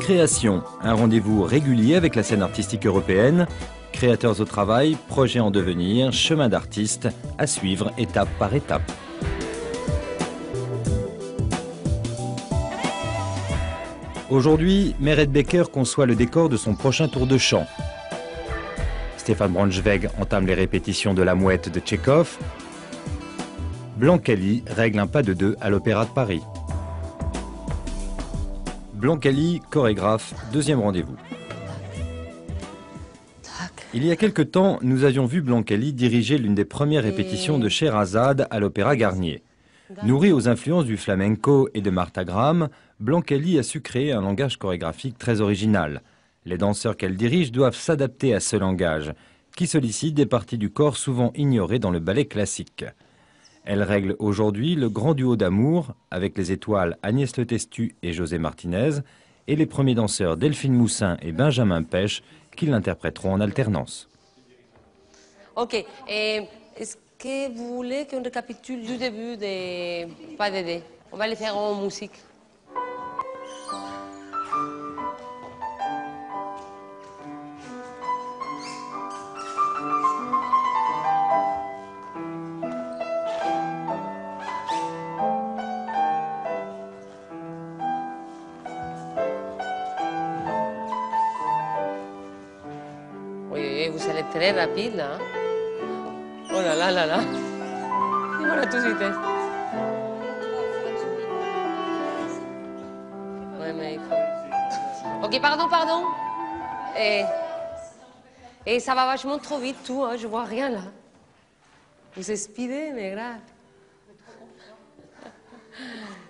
Création, un rendez-vous régulier avec la scène artistique européenne. Créateurs au travail, projets en devenir, chemin d'artistes, à suivre étape par étape. Aujourd'hui, Meret Becker conçoit le décor de son prochain tour de chant. Stéphane Braunschweig entame les répétitions de La Mouette de Tchekhov. Blancali règle un pas de deux à l'Opéra de Paris. Blancali, chorégraphe, deuxième rendez-vous. Il y a quelque temps, nous avions vu Blancali diriger l'une des premières répétitions de Scheherazade à l'Opéra Garnier. Nourri aux influences du flamenco et de Martha Graham, Blancali a su créer un langage chorégraphique très original. Les danseurs qu'elle dirige doivent s'adapter à ce langage, qui sollicite des parties du corps souvent ignorées dans le ballet classique. Elle règle aujourd'hui le grand duo d'amour avec les étoiles Agnès Le Testu et José Martinez et les premiers danseurs Delphine Moussin et Benjamin Pêche qui l'interpréteront en alternance. Ok, est-ce que vous voulez qu'on récapitule du début des Pas d'aider? On va les faire en musique. Vous allez très rapide là. Oh là là là là. Et voilà tout de suite. Ouais, mais il faut... Ok, pardon. Et ça va vachement trop vite tout, hein, je vois rien là. Vous expirez, mais grave.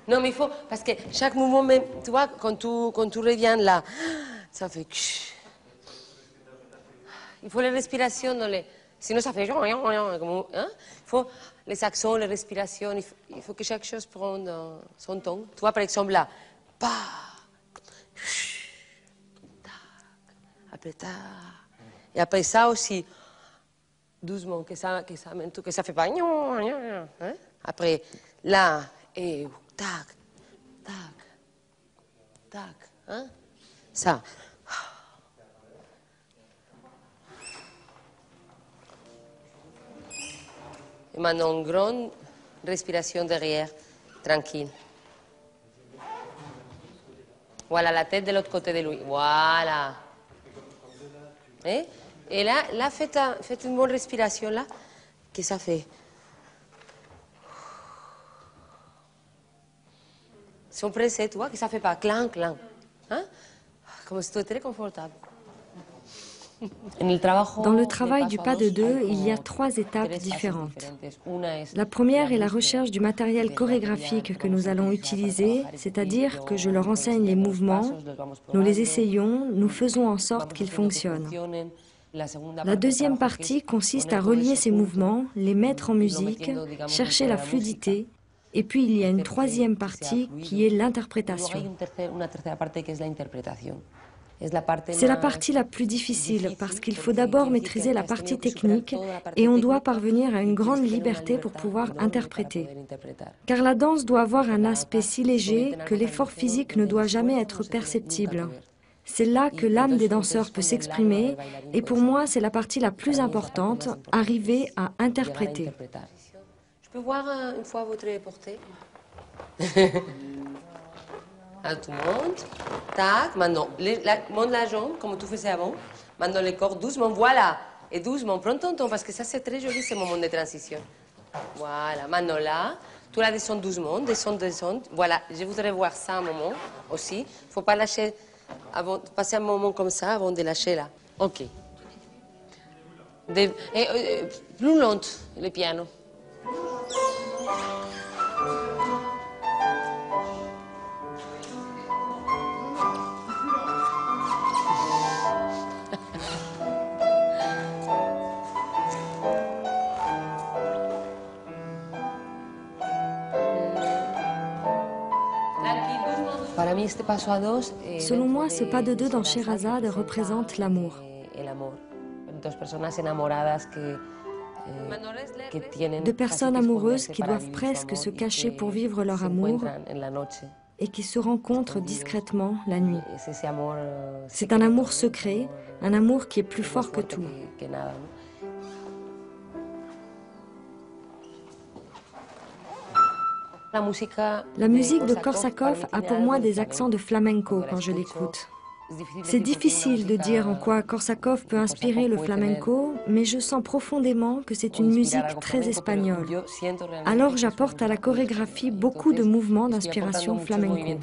Non, mais il faut, parce que chaque mouvement, même, tu vois, quand tu reviens là, ça fait... Il faut les respirations dans les... Sinon, ça fait... Hein? Il faut les accents, les respirations. Il faut que chaque chose prenne son ton. Tu vois, par exemple, là... Après, et après ça aussi, doucement, que ça fait pas... Hein? Après, là, et... Tac. Hein? Ça... Et maintenant, une grande respiration derrière, tranquille. Voilà, la tête de l'autre côté de lui. Voilà. Et là faites une bonne respiration, là. Qu'est-ce que ça fait? Si on pressait, tu vois, que ça ne fait pas clang. Hein? Comme si tu étais très confortable. Dans le travail du pas de deux, il y a 3 étapes différentes. La première est la recherche du matériel chorégraphique que nous allons utiliser, c'est-à-dire que je leur enseigne les mouvements, nous les essayons, nous faisons en sorte qu'ils fonctionnent. La deuxième partie consiste à relier ces mouvements, les mettre en musique, chercher la fluidité, et puis il y a une troisième partie qui est l'interprétation. C'est la partie la plus difficile parce qu'il faut d'abord maîtriser la partie technique et on doit parvenir à une grande liberté pour pouvoir interpréter. Car la danse doit avoir un aspect si léger que l'effort physique ne doit jamais être perceptible. C'est là que l'âme des danseurs peut s'exprimer et pour moi c'est la partie la plus importante, arriver à interpréter. Je peux voir une fois votre portée? À tout le monde. Tac, maintenant, monte la jambe, comme tu faisais avant. Maintenant, le corps, doucement, voilà. Et doucement, prends ton temps, parce que ça, c'est très joli, ce moment de transition. Voilà, maintenant là, tu la descends doucement, descends. Voilà, je voudrais voir ça un moment aussi. Il ne faut pas lâcher, passer un moment comme ça avant de lâcher là. OK. Plus lente, le piano. Selon moi, ce pas de deux dans Sherazade représente l'amour. Deux personnes amoureuses qui doivent presque se cacher pour vivre leur amour et qui se rencontrent discrètement la nuit. C'est un amour secret, un amour qui est plus fort que tout. La musique de Korsakov a pour moi des accents de flamenco quand je l'écoute. C'est difficile de dire en quoi Korsakov peut inspirer le flamenco, mais je sens profondément que c'est une musique très espagnole. Alors j'apporte à la chorégraphie beaucoup de mouvements d'inspiration flamenco.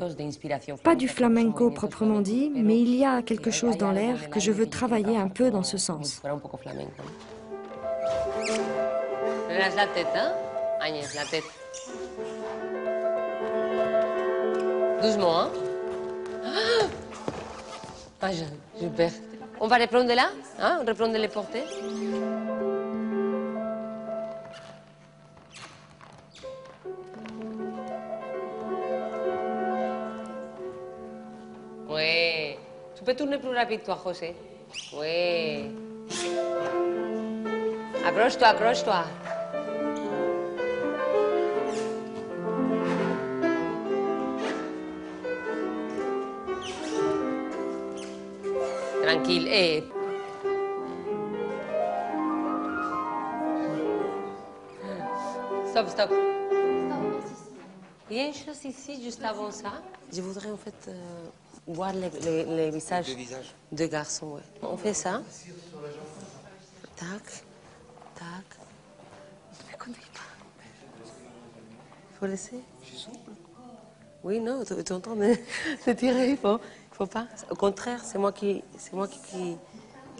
Pas du flamenco proprement dit, mais il y a quelque chose dans l'air que je veux travailler un peu dans ce sens. Relâche la tête, hein, Agnès, la tête. Doucement, hein. Ah, je perds. On va reprendre de là, hein, reprendre les portées. Oui. Tu peux tourner plus rapide, toi, José. Oui. Accroche-toi, accroche-toi. Tranquille, et... Stop, stop. Il y a une chose ici, juste avant ça. Je voudrais en fait voir les visages de garçons. Ouais. On fait ça. Tac, tac. Ne me conduis pas. Il faut laisser. Je souple. Oui, non, tu es en train de tirer, il faut pas. Au contraire, c'est moi qui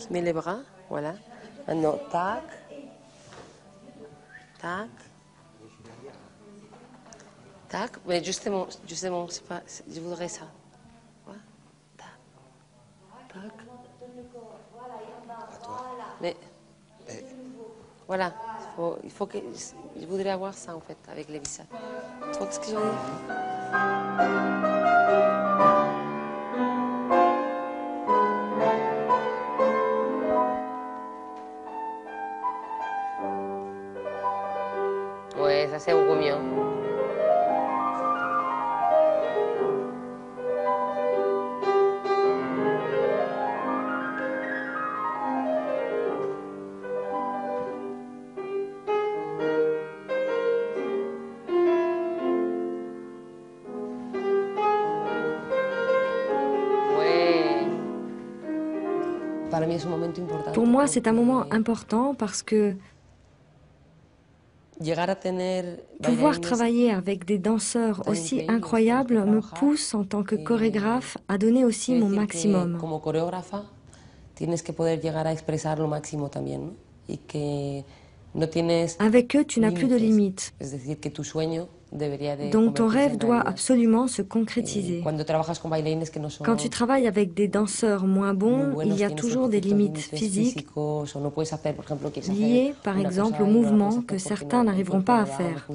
mets les bras. Voilà. Maintenant, tac, tac, tac. Mais justement, c'est pas. Je voudrais ça. Voilà. Tac, tac. Mais voilà. Il faut que je voudrais avoir ça en fait avec les visages. Tu vois ce que je veux dire? Ouais, ça c'est beaucoup mieux. Pour moi, c'est un moment important parce que pouvoir travailler avec des danseurs aussi incroyables me pousse en tant que chorégraphe à donner aussi mon maximum. Avec eux, tu n'as plus de limites. Donc ton rêve doit absolument se concrétiser. Quand tu travailles avec des danseurs moins bons, il y a toujours des limites physiques liées par exemple au mouvement que certains n'arriveront pas à faire.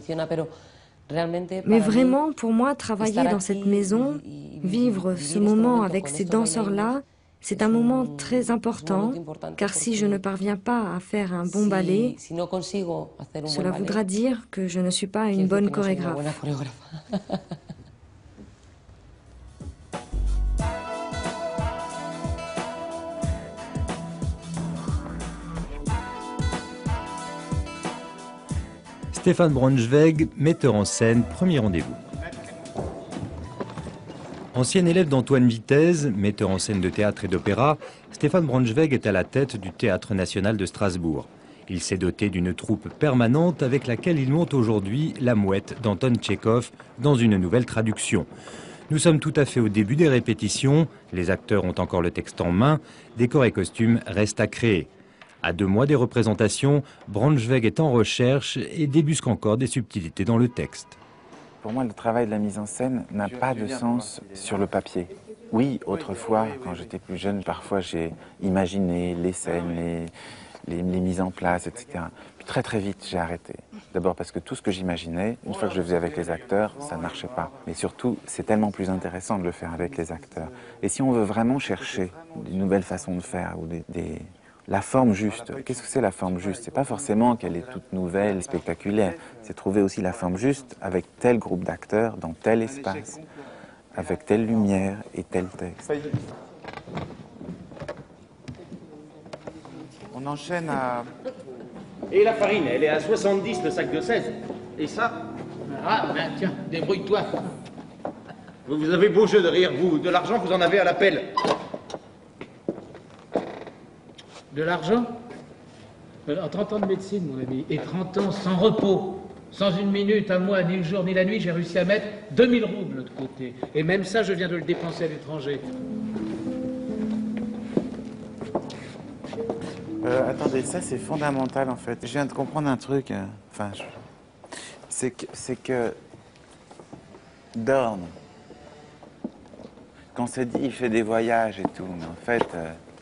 Mais vraiment, pour moi, travailler dans cette maison, vivre ce moment avec ces danseurs-là, c'est un moment très important, car si je ne parviens pas à faire un bon ballet, cela voudra dire que je ne suis pas une bonne chorégraphe. Stefan Braunschweig, metteur en scène, premier rendez-vous. Ancien élève d'Antoine Vitez, metteur en scène de théâtre et d'opéra, Stefan Braunschweig est à la tête du Théâtre national de Strasbourg. Il s'est doté d'une troupe permanente avec laquelle il monte aujourd'hui La Mouette d'Anton Tchekhov dans une nouvelle traduction. Nous sommes tout à fait au début des répétitions, les acteurs ont encore le texte en main, décors et costumes restent à créer. À 2 mois des représentations, Braunschweig est en recherche et débusque encore des subtilités dans le texte. Pour moi, le travail de la mise en scène n'a pas de sens sur le papier. Oui, autrefois, quand j'étais plus jeune, parfois j'ai imaginé les scènes, les mises en place, etc. Puis très vite, j'ai arrêté. D'abord parce que tout ce que j'imaginais, une fois que je le faisais avec les acteurs, ça ne marchait pas. Mais surtout, c'est tellement plus intéressant de le faire avec les acteurs. Et si on veut vraiment chercher des nouvelles façons de faire, ou la forme juste, qu'est-ce que c'est la forme juste? C'est pas forcément qu'elle est toute nouvelle, spectaculaire. C'est trouver aussi la forme juste avec tel groupe d'acteurs, dans tel espace, avec telle lumière et tel texte. On enchaîne à... Et la farine, elle est à 70 le sac de 16. Et ça? Ah, ben tiens, débrouille-toi. Vous avez beau jeu de rire, vous. De l'argent, vous en avez à la pelle. De l'argent? En 30 ans de médecine, mon ami, et 30 ans sans repos, sans une minute à moi, ni le jour ni la nuit, j'ai réussi à mettre 2000 roubles de côté. Et même ça, je viens de le dépenser à l'étranger. Attendez, ça c'est fondamental en fait. Je viens de comprendre un truc. Enfin, c'est que Dorn, quand c'est dit il fait des voyages et tout, mais en fait,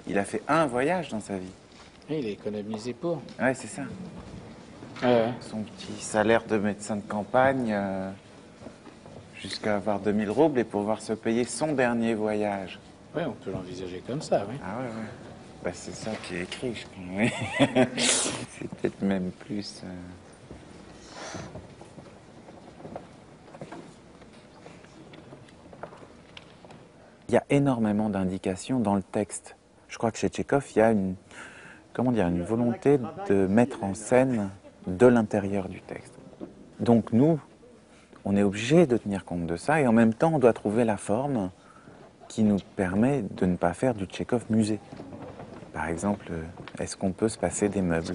il a fait un voyage dans sa vie. Et il a économisé pour. Ouais, c'est ça. Ouais. Son petit salaire de médecin de campagne, jusqu'à avoir 2000 roubles et pouvoir se payer son dernier voyage. Ouais, on peut l'envisager comme ça, oui. Ah ouais. Bah, c'est ça qui est écrit, je crois. Oui. C'est peut-être même plus... Il y a énormément d'indications dans le texte. Je crois que chez Tchekhov, il y a une volonté de mettre en scène de l'intérieur du texte. Donc nous, on est obligé de tenir compte de ça et en même temps, on doit trouver la forme qui nous permet de ne pas faire du Tchekhov musée. Par exemple, est-ce qu'on peut se passer des meubles?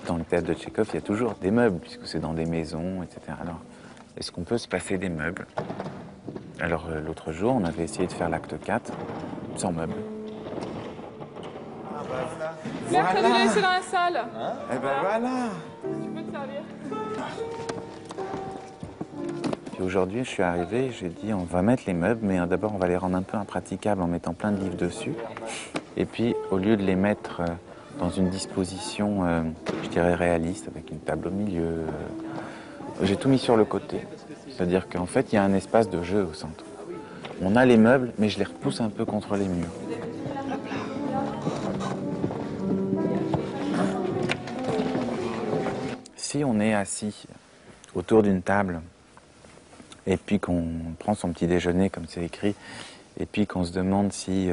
Dans le théâtre de Tchekhov, il y a toujours des meubles, puisque c'est dans des maisons, etc. Alors, est-ce qu'on peut se passer des meubles? Alors, l'autre jour, on avait essayé de faire l'acte 4 sans meubles. Ah bah Claire, t'as dû la laisser dans la salle. Hein? Eh ben voilà. Tu peux te servir. Puis aujourd'hui, je suis arrivé, j'ai dit on va mettre les meubles, mais d'abord on va les rendre un peu impraticables en mettant plein de livres dessus. Et puis, au lieu de les mettre dans une disposition, je dirais réaliste, avec une table au milieu, j'ai tout mis sur le côté. C'est-à-dire qu'en fait, il y a un espace de jeu au centre. On a les meubles, mais je les repousse un peu contre les murs. Si on est assis autour d'une table, et puis qu'on prend son petit déjeuner, comme c'est écrit, et puis qu'on se demande si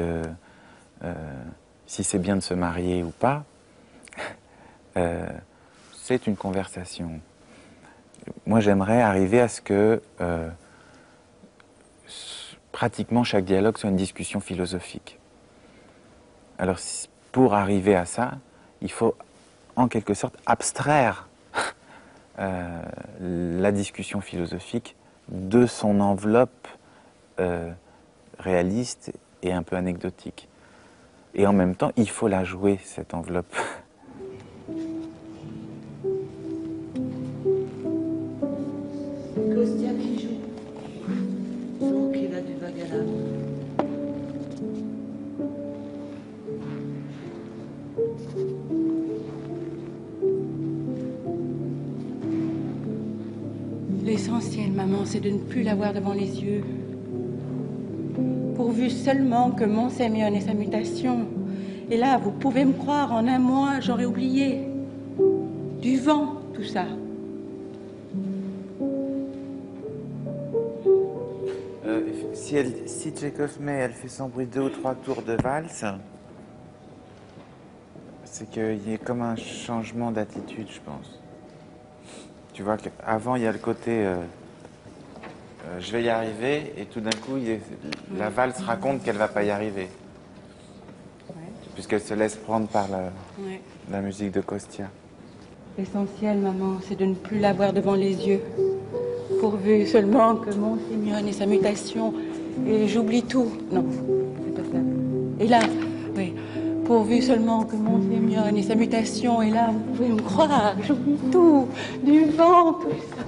c'est bien de se marier ou pas, c'est une conversation. Moi, j'aimerais arriver à ce que pratiquement chaque dialogue soit une discussion philosophique. Alors, pour arriver à ça, il faut en quelque sorte abstraire la discussion philosophique de son enveloppe réaliste et un peu anecdotique. Et en même temps, il faut la jouer, cette enveloppe. Kostya qui joue. Donc il a du vague à l'âme. L'essentiel, maman, c'est de ne plus l'avoir devant les yeux. Pourvu seulement que Mont Sémion ait sa mutation. Et là, vous pouvez me croire, en un mois, j'aurais oublié. Du vent, tout ça. Si Tchekhov met, elle fait son bruit 2 ou 3 tours de valse, c'est qu'il y a comme un changement d'attitude, je pense. Tu vois qu'avant, il y a le côté je vais y arriver, et tout d'un coup, la valse raconte qu'elle ne va pas y arriver. Ouais. Puisqu'elle se laisse prendre par Ouais. la musique de Kostya. L'essentiel, maman, c'est de ne plus l'avoir devant les yeux. Pourvu seulement que Mont Sémion ait sa mutation. Et j'oublie tout. Non, c'est pas ça. Et là, oui. Pourvu seulement que Mont Sémion ait sa mutation. Et là, vous pouvez me croire, j'oublie tout. Du vent, tout ça.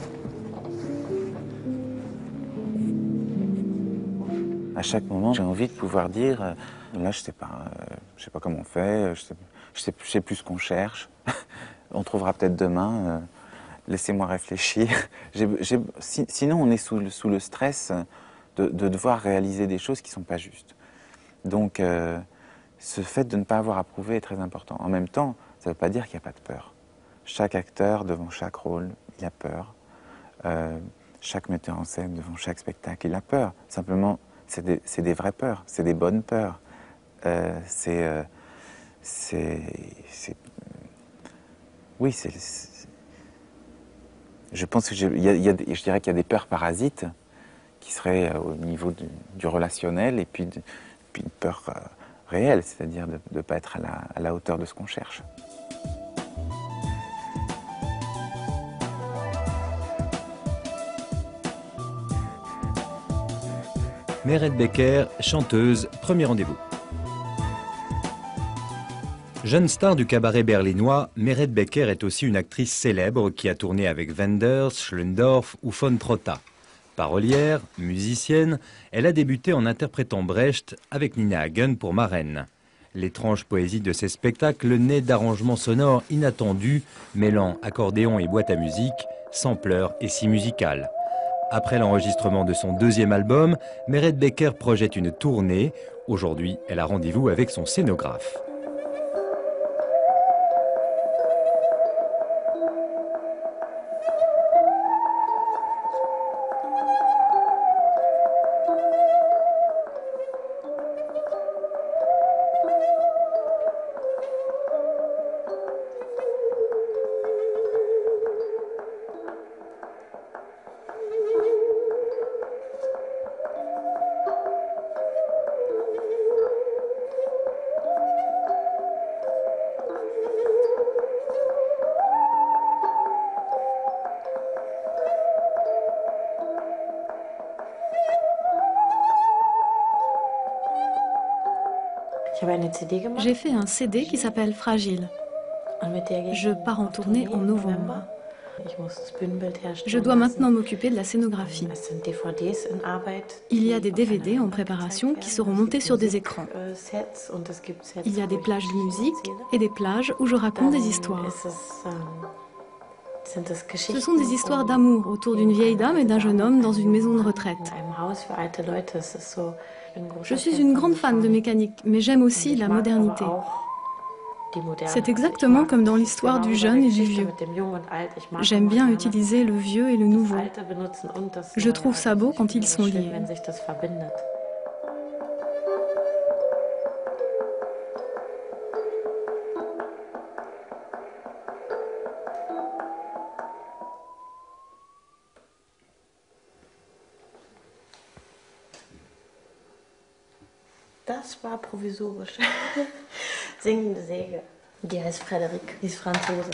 À chaque moment, j'ai envie de pouvoir dire, là, je sais pas comment on fait, je sais plus ce qu'on cherche. On trouvera peut-être demain. Laissez-moi réfléchir. Sinon, on est sous le stress de devoir réaliser des choses qui ne sont pas justes. Donc, ce fait de ne pas avoir approuvé est très important. En même temps, ça ne veut pas dire qu'il n'y a pas de peur. Chaque acteur, devant chaque rôle, il a peur. Chaque metteur en scène, devant chaque spectacle, il a peur. Simplement, c'est des vraies peurs, c'est des bonnes peurs. Oui, je pense que je dirais qu'il y a des peurs parasites qui seraient au niveau du relationnel et puis une peur réelle, c'est-à-dire de ne pas être à la hauteur de ce qu'on cherche. Meret Becker, chanteuse, premier rendez-vous. Jeune star du cabaret berlinois, Meret Becker est aussi une actrice célèbre qui a tourné avec Wenders, Schlöndorff ou von Trotta. Parolière, musicienne, elle a débuté en interprétant Brecht avec Nina Hagen pour Marraine. L'étrange poésie de ses spectacles naît d'arrangements sonores inattendus, mêlant accordéon et boîte à musique, sampleur et scie musicale. Après l'enregistrement de son deuxième album, Meret Becker projette une tournée. Aujourd'hui, elle a rendez-vous avec son scénographe. J'ai fait un CD qui s'appelle Fragile. Je pars en tournée en novembre. Je dois maintenant m'occuper de la scénographie. Il y a des DVD en préparation qui seront montés sur des écrans. Il y a des plages de musique et des plages où je raconte des histoires. Ce sont des histoires d'amour autour d'une vieille dame et d'un jeune homme dans une maison de retraite. Je suis une grande fan de mécanique, mais j'aime aussi la modernité. C'est exactement comme dans l'histoire du jeune et du vieux. J'aime bien utiliser le vieux et le nouveau. Je trouve ça beau quand ils sont liés. Das war provisorisch. Singende Säge. Die heißt Frederik, die ist Franzose.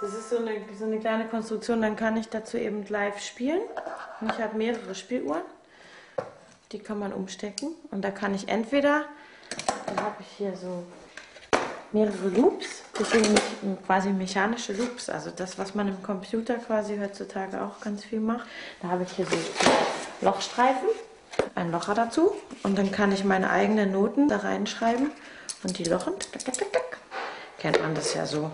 Das ist so eine kleine Konstruktion, dann kann ich dazu eben live spielen. Und ich habe mehrere Spieluhren, die kann man umstecken. Und da kann ich entweder, da habe ich hier so mehrere Loops, das sind quasi mechanische Loops, also das, was man im Computer quasi heutzutage auch ganz viel macht. Da habe ich hier so Lochstreifen. Ein Locher dazu und dann kann ich meine eigenen Noten da reinschreiben und die Lochen, tak, tak, tak, tak, kennt man das ja so.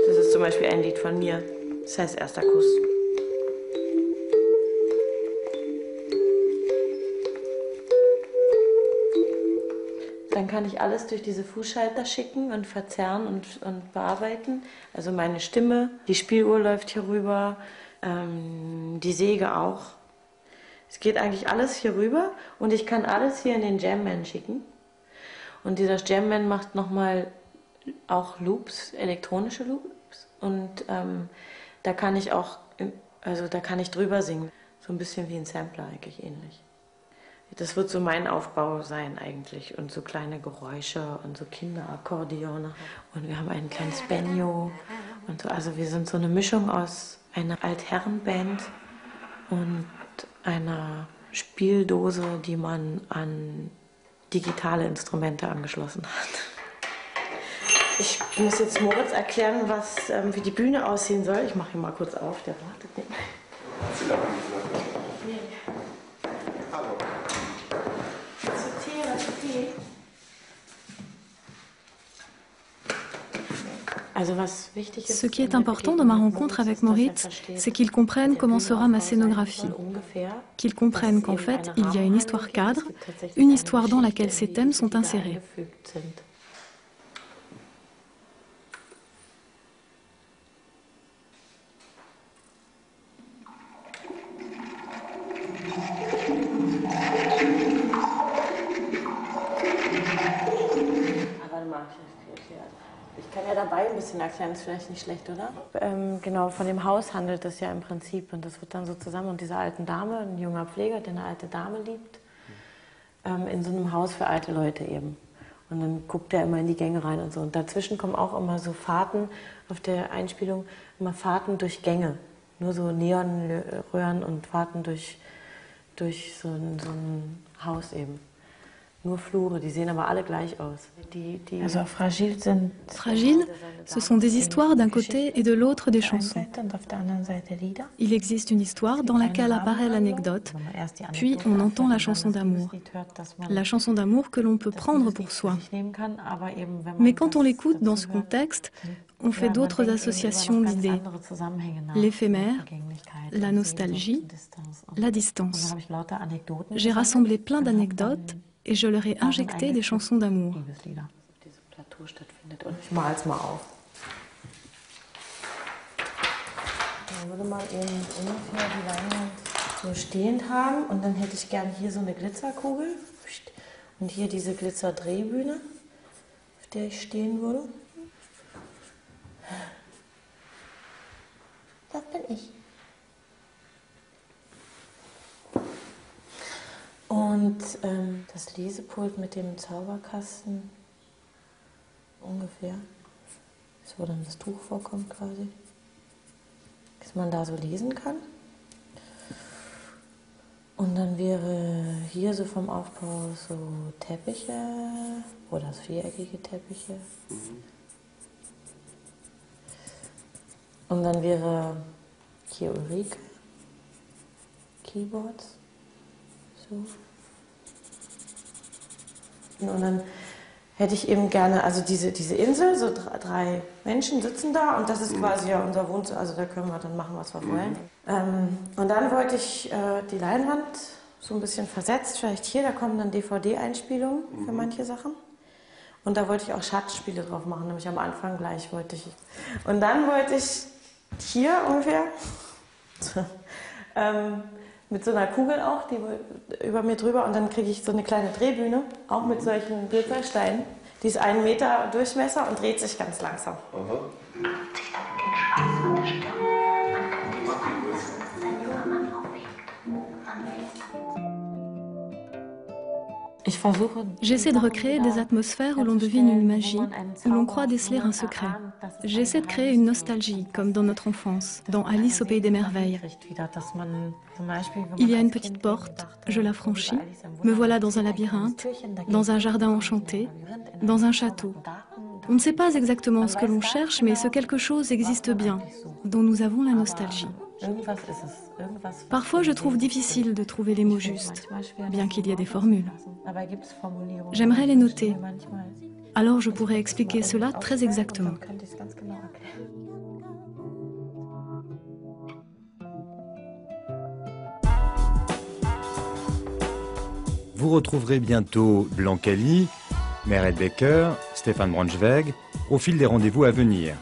Das ist zum Beispiel ein Lied von mir, das heißt Erster Kuss. Dann kann ich alles durch diese Fußschalter schicken und verzerren und bearbeiten. Also meine Stimme, die Spieluhr läuft hier rüber, die Säge auch. Es geht eigentlich alles hier rüber und ich kann alles hier in den Jamman schicken. Und dieser Jamman macht nochmal auch Loops, elektronische Loops. Und da kann ich auch, also da kann ich drüber singen. So ein bisschen wie ein Sampler eigentlich ähnlich. Das wird so mein Aufbau sein eigentlich und so kleine Geräusche und so Kinderakkordeone und wir haben ein kleines Banjo und so. Also wir sind so eine Mischung aus einer Altherrenband und einer Spieldose, die man an digitale Instrumente angeschlossen hat. Ich muss jetzt Moritz erklären, wie die Bühne aussehen soll. Ich mache ihn mal kurz auf, der wartet nicht. Hallo. Ce qui est important dans ma rencontre avec Moritz, c'est qu'il comprenne comment sera ma scénographie. Qu'il comprenne qu'en fait, il y a une histoire cadre, une histoire dans laquelle ces thèmes sont insérés. Ich kann ja dabei ein bisschen erklären, ist vielleicht nicht schlecht, oder? Genau, von dem Haus handelt es ja im Prinzip und das wird dann so zusammen und dieser alten Dame, ein junger Pfleger, der eine alte Dame liebt, in so einem Haus für alte Leute eben. Und dann guckt er immer in die Gänge rein und so. Und dazwischen kommen auch immer so Fahrten auf der Einspielung, immer Fahrten durch Gänge. Nur so Neonröhren und Fahrten durch so ein Haus eben. Nur Flure, die sehen aber alle gleich aus. Fragile, ce sont des histoires d'un côté et de l'autre des chansons. Il existe une histoire dans laquelle apparaît l'anecdote, puis on entend la chanson d'amour. La chanson d'amour que l'on peut prendre pour soi. Mais quand on l'écoute dans ce contexte, on fait d'autres associations d'idées. L'éphémère, la nostalgie, la distance. J'ai rassemblé plein d'anecdotes et je leur ai injecté des chansons d'amour. Ich mal's mal auf. Dann würde man eben ungefähr die Leinwand so stehend haben und dann hätte ich gern hier so eine Glitzerkugel und hier diese Glitzerdrehbühne, auf der ich stehen würde. Das bin ich. Und das Lesepult mit dem Zauberkasten ungefähr, so wo dann das Tuch vorkommt quasi, dass man da so lesen kann. Und dann wäre hier so vom Aufbau so Teppiche oder so viereckige Teppiche. Und dann wäre hier Ulrike, Keyboards. So. Und dann hätte ich eben gerne, also diese Insel, so drei Menschen sitzen da und das ist quasi ja unser Wohnzimmer, also da können wir dann machen, was wir wollen. Und dann wollte ich die Leinwand so ein bisschen versetzt, vielleicht hier, da kommen dann DVD-Einspielungen für manche Sachen. Und da wollte ich auch Schatzspiele drauf machen, nämlich am Anfang gleich wollte ich. Und dann wollte ich hier ungefähr mit so einer Kugel auch, die über mir drüber und dann kriege ich so eine kleine Drehbühne, auch mit solchen Glitzersteinen. Die ist 1 Meter Durchmesser und dreht sich ganz langsam. Aha. J'essaie de recréer des atmosphères où l'on devine une magie, où l'on croit déceler un secret. J'essaie de créer une nostalgie, comme dans notre enfance, dans Alice au Pays des Merveilles. Il y a une petite porte, je la franchis, me voilà dans un labyrinthe, dans un jardin enchanté, dans un château. On ne sait pas exactement ce que l'on cherche, mais ce quelque chose existe bien, dont nous avons la nostalgie. Parfois, je trouve difficile de trouver les mots justes, bien qu'il y ait des formules. J'aimerais les noter. Alors je pourrais expliquer cela très exactement. Vous retrouverez bientôt Blancali, Merit Becker, Stéphane Braunschweig au fil des rendez-vous à venir.